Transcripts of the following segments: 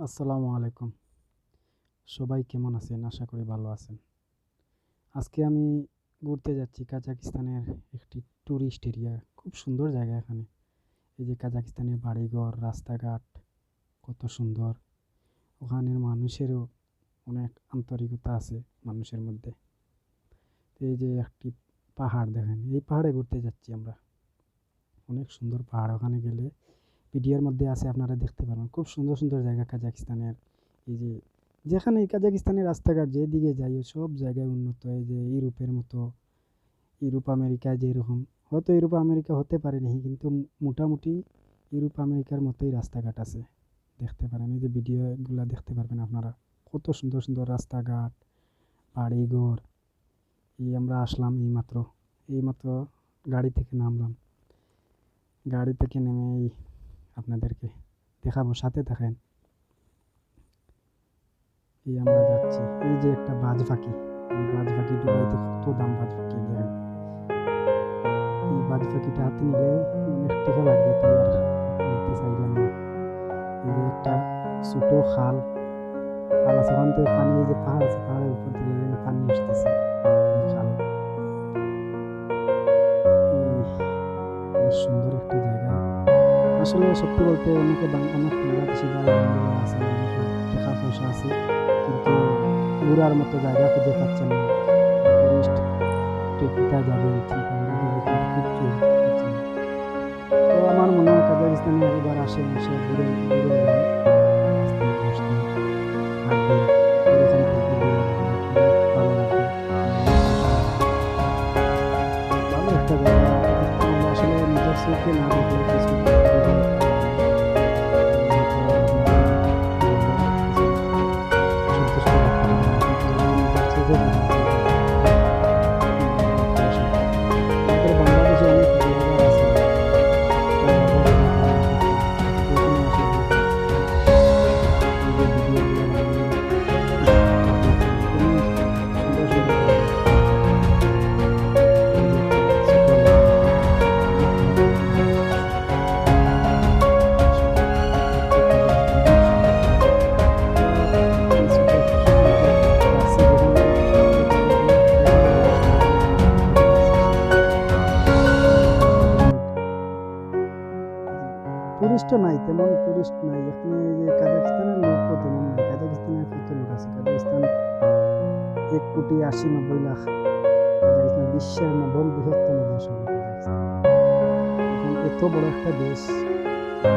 আসসালামু আলাইকুম। সবাই কেমন আছেন? আশা করি ভালো আছেন। আজকে আমি ঘুরতে যাচ্ছি কাজাকিস্তানের একটি টুরিস্ট এরিয়া। খুব সুন্দর জায়গা এখানে। এই যে কাজাকিস্তানের বাড়িঘর, রাস্তাঘাট কত সুন্দর। ওখানের মানুষেরও অনেক আন্তরিকতা আছে মানুষের মধ্যে। তো এই যে একটি পাহাড় দেখেন, এই পাহাড়ে ঘুরতে যাচ্ছি আমরা। অনেক সুন্দর পাহাড়, ওখানে গেলে ভিডিওর মধ্যে আছে আপনারা দেখতে পারবেন। খুব সুন্দর সুন্দর জায়গা কাজাকিস্তানের। এই যে যেখানে কাজাকিস্তানের রাস্তাঘাট যেদিকে যাই সব জায়গায় উন্নত। এই যে ইউরোপের মতো, ইউরোপ আমেরিকায় যেরকম, হয়তো ইউরোপ আমেরিকা হতে পারে নি, কিন্তু মোটামুটি ইউরোপ আমেরিকার মতোই রাস্তাঘাট আছে। দেখতে পারেন, এই যে ভিডিওগুলো দেখতে পারবেন আপনারা। কত সুন্দর সুন্দর রাস্তাঘাট, বাড়িঘর। এই আমরা আসলাম এইমাত্র গাড়ি থেকে নামলাম। গাড়ি থেকে নেমেই আপনাদেরকে দেখাবো, সাথে থাকেন। এই আমরা যাচ্ছি, এই যে একটা বাজ পাখি। এই বাজ পাখি দুবাইতে কত দাম, বাজ পাখি দেখেন। এই বাজ পাখিটা হাতে নিলে অনেক টাকা লাগবে, তাই আর নিতে চাইলাম না। এই যে একটা ছোট খাল, খাল আছে ওখান থেকে পানি, এই যে পাহাড় আছে, পাহাড়ের উপর থেকে পানি আসতেছে। এই খাল, বেশ সুন্দর একটা জায়গা। আসলে সত্যি বলতে অনেক বাংলাদেশি ভাই বন্ধুরা আছে, অনেক টাকা পয়সা আছে, কিন্তু ঘোরার মতো জায়গা খুঁজে পাচ্ছেন না। টুরিস্ট কোথায় যাবেন চিন্তা করে দিলে কিন্তু কিচ্ছু পাচ্ছেন না। তো আমার মনে হয় কাজাকিস্তানে একবার আসেন, এসে ঘুরে ঘুরে যান, আস্তে বসতে হাঁটবেন, এরকম করতে ঘুরে যাবেন, আপনার ভালো লাগবে। ভালো একটা জায়গা, আসলে নিজের চোখে না দেখলে কিছু বোঝা যায় না। হয়তো আপনারা বললে কিছু সন্তুষ্ট থাকতে পারবেন না, কিন্তু যদি নিজের চোখে দেখেন তাহলে অনেক খুশি। আমাদের বাংলাদেশে অনেক ব্লগার আছে, ব্লগাররা ঘোরাঘুরি করতে অথচ এখানে এসে ঘুরতে এই যে ভিডিওগুলো বানিয়ে আপলোড করে অনেক সুন্দর সুন্দর জায়গা। এই যে একটা ছোট লেক, অনেক বড় বড় লেক আছে। আসলে কাজাকিস্তান অনেক সুন্দর। তো এই ছোট এটা যাচ্ছি যেখানে, যেখানে যেখানে যাওয়ার সুযোগ নেই আমার, যেখানে যাচ্ছি সেখানে অনেক, জি, টুরিস্টও নাই, তেমন টুরিস্ট নাই এখানে। এই যে কাজাকিস্তানের লোকও তেমন নাই। কাজাকিস্তানের কত লোক আছে? কাজাকিস্তান 1,80,90,00,000। কাজাকিস্তান বিশ্বের নবম বৃহত্তম দেশ হলো কাজাকিস্তান। এখন এত বড় একটা দেশ,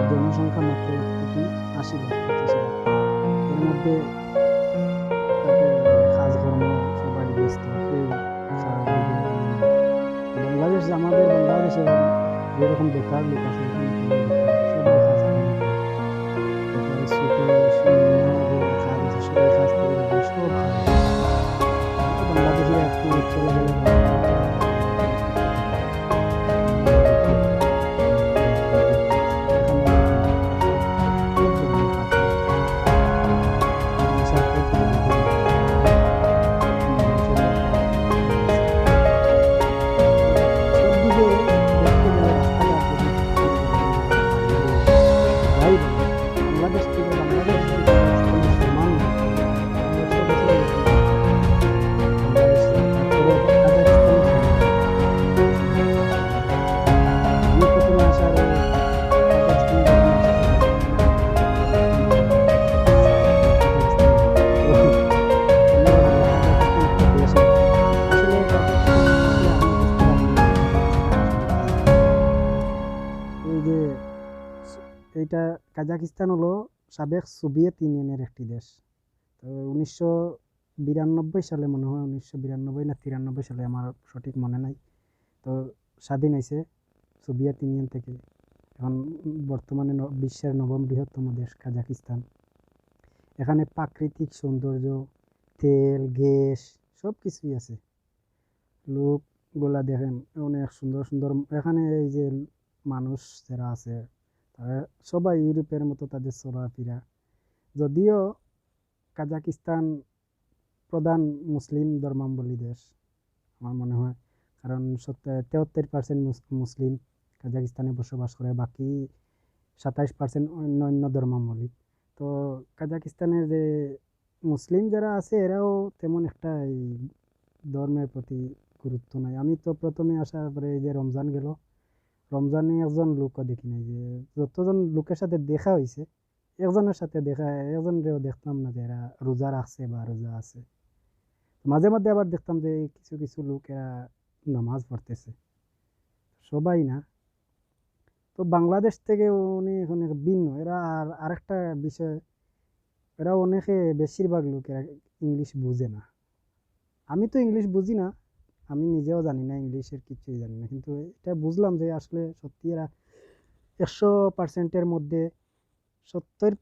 জনসংখ্যা মাত্র 1,80,00,000, 85,000। এর মধ্যে তাদের কাজকর্ম, সবাই ব্যস্ত, কেউ সারা দিকে নেই। বাংলাদেশ, আমাদের বাংলাদেশে যেরকম বেকার লোক আছে, এখানে তেমন বেকার নেই, সবাই কাজকর্ম করে। একেবারে ছোট নিম্ন যে কাজ আছে সেই কাজ থেকে ধরে সব কাজে করে। আমরা বাংলাদেশিরা একটু উচ্চ লেভেলের হলে হয়তো অনেক কিছু করতে পারি, অন্যরা দেখলে অনেক গরিব মানুষ। এখানে এরকম না, এখানে সব সব ধরনের কাজ করে। নেশার থেকে শুরু করে মানুষের মধ্যে আন্তরিকতা আছে। তো সব দিকে দেখতে গেলে রাস্তাঘাট যদি তুলে ধরেন, এই যে বাড়িঘর, যাই বলেন, বাংলাদেশ যদি কাজাকিস্তানের সমান না, তাহলে 100 বছরের বেশি বাংলাদেশে, তারপরে কাজাকিস্তানের সমান না, কাজাকিস্তান একটা আলাদা জায়গা। আমি প্রথমে আসার কাজাকিস্তানে যখন আসি তখন মনে হইতো যে অন্যরকম একটা দেশ, কাজাকিস্তানে যাবো, তো অন্যরকম কাজাকিস্তান একটা দেশই না। আসলে কাজাকিস্তান আসলে আমি বুঝতে পারিনি যে কাজাকিস্তান আসলে কি জিনিস। এই যে এইটা, কাজাকিস্তান হলো সাবেক সোভিয়েত ইউনিয়নের একটি দেশ। তো 1992 সালে মনে হয়, 1992 না 93 সালে, আমার সঠিক মনে নাই। তো স্বাধীন হয়েছে সোভিয়েত ইউনিয়ন থেকে। এখন বর্তমানে বিশ্বের নবম বৃহত্তম দেশ কাজাকিস্তান। এখানে প্রাকৃতিক সৌন্দর্য, তেল, গ্যাস সব কিছুই আছে। লোকগুলা দেখেন অনেক সুন্দর সুন্দর। এখানে এই যে মানুষ যারা আছে, তারা সবাই ইউরোপের মতো তাদের চলাফেরা। যদিও কাজাকিস্তান প্রধান মুসলিম ধর্মাবলম্বী দেশ আমার মনে হয়, কারণ 73% মুসলিম কাজাকিস্তানে বসবাস করে, বাকি 27% অন্য অন্য ধর্মাবলম্বী। তো কাজাকিস্তানের যে মুসলিম যারা আছে এরাও তেমন একটা এই ধর্মের প্রতি গুরুত্ব নাই। আমি তো প্রথমে আসার পরে এই যে রমজান গেল, রমজানে একজন লোকও দেখি নাই। যে যতজন লোকের সাথে দেখা হয়েছে, একজনের সাথে দেখা, একজনেরও দেখতাম না যে এরা রোজা রাখছে বা রোজা আছে। মাঝে মধ্যে আবার দেখতাম যে কিছু কিছু লোক এরা নামাজ পড়তেছে, সবাই না। তো বাংলাদেশ থেকে অনেক অনেক ভিন্ন এরা। আর আরেকটা বিষয়, এরা অনেকে, বেশিরভাগ লোক এরা ইংলিশ বুঝে না। আমি তো ইংলিশ বুঝি না, আমি নিজেও জানি না, ইংলিশের কিছুই জানি না, কিন্তু এটা বুঝলাম যে আসলে সত্যি এরা 100%-এর মধ্যে 70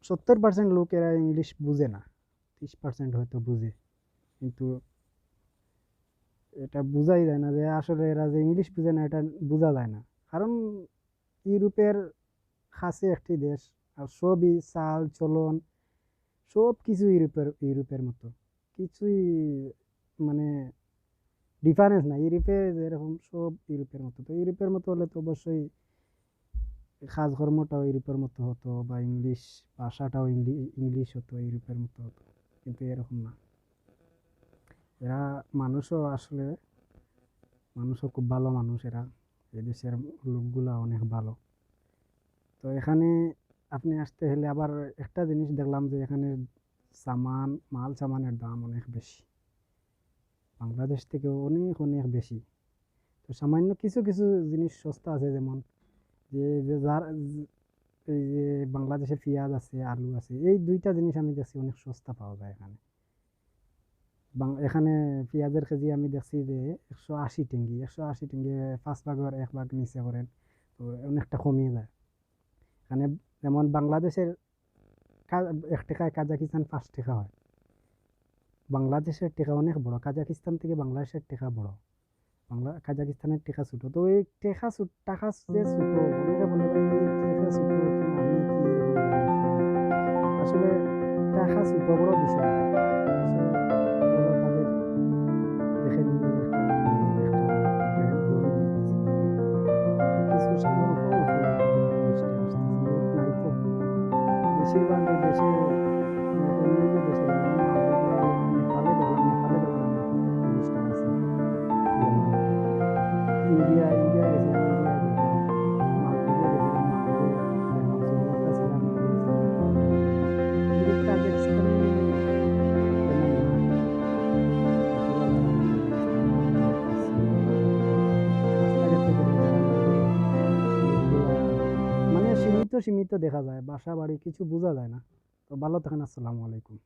70% লোক এরা ইংলিশ বুঝে না, 30% হয়তো বুঝে। কিন্তু এটা বোঝাই যায় না যে আসলে এরা যে ইংলিশ বুঝে না, এটা বোঝা যায় না। কারণ ইউরোপের কাছে একটি দেশ, আর সবই চাল চলন সব কিছু ইউরোপের মতো, কিছুই মানে ডিফারেন্স নাই। ইউরোপে যেরকম সব ইউরোপের মতো, তো ইউরোপের মতো হলে তো অবশ্যই কাজকর্মটাও ইউরোপের মতো হতো, বা ইংলিশ ভাষাটাও ইংলিশ হতো, ইউরোপের মতো হতো। কিন্তু এরকম না। এরা মানুষও আসলে, মানুষও খুব ভালো মানুষ এরা। এদেশের লোকগুলা অনেক ভালো। তো এখানে আপনি আসতে হলে আবার একটা জিনিস দেখলাম যে এখানে মাল সামানের দাম অনেক বেশি, বাংলাদেশ থেকে অনেক অনেক বেশি। তো সামান্য কিছু কিছু জিনিস সস্তা আছে, যেমন যে যে যার এই যে বাংলাদেশে পেঁয়াজ আছে, আলু আছে, এই দুইটা জিনিস আমি দেখছি অনেক সস্তা পাওয়া যায় এখানে। এখানে পেঁয়াজের কেজি আমি দেখছি যে 180 টেঙ্গি, 180 টেঙ্গি 5 ভাগের 1 ভাগ নিচে করেন, তো অনেকটা কমিয়ে যায় এখানে। যেমন বাংলাদেশের 1 টাকায় কাজাকিস্তান 5 টাকা হয়। বাংলাদেশের টাকা অনেক বড়, কাজাকিস্তান থেকে বাংলাদেশের টাকা বড়, কাজাকিস্তানের টাকা ছোট। তো এই টাকা যে ছোট, অনেকে বলে ভাই টাকা ছোট, তুমি আপনি কি এরকম বলেন? আসলে টাকা ছোট বড় বিষয় না। আসলে বড় তাদের দেখে নিয়ে একটা একটা ব্র্যান্ড দৌড় দিতেছে, কিছু সামর্থ্য টুরিস্টে আসতেছে, লোক নাই তো। বেশিরভাগ এই দেশে অন্য অন্য দেশে, যেমন মালদ্বীপে, নেপালে দেখলাম টুরিস্টরা আছে। যেমন ইন্ডিয়া গেছিলাম, ইন্ডিয়া দেখলাম, মালদ্বীপে গেছিলাম, মালদ্বীপে দেখলাম, শ্রীলঙ্কা ছিলাম, শ্রীলঙ্কা দেখলাম। কিন্তু কাজাকিস্তানে তেমন না। অতটা জায়গা না কাজাকিস্তানে, আমি দেখতেছি রাস্তাঘাটে বেরোলে বাঙালি লোকগুলা মানে সীমিত সীমিত দেখা যায়, বাসা বাড়ি কিছু বোঝা যায় না। তো ভালো থাকেন, আসসালামু আলাইকুম।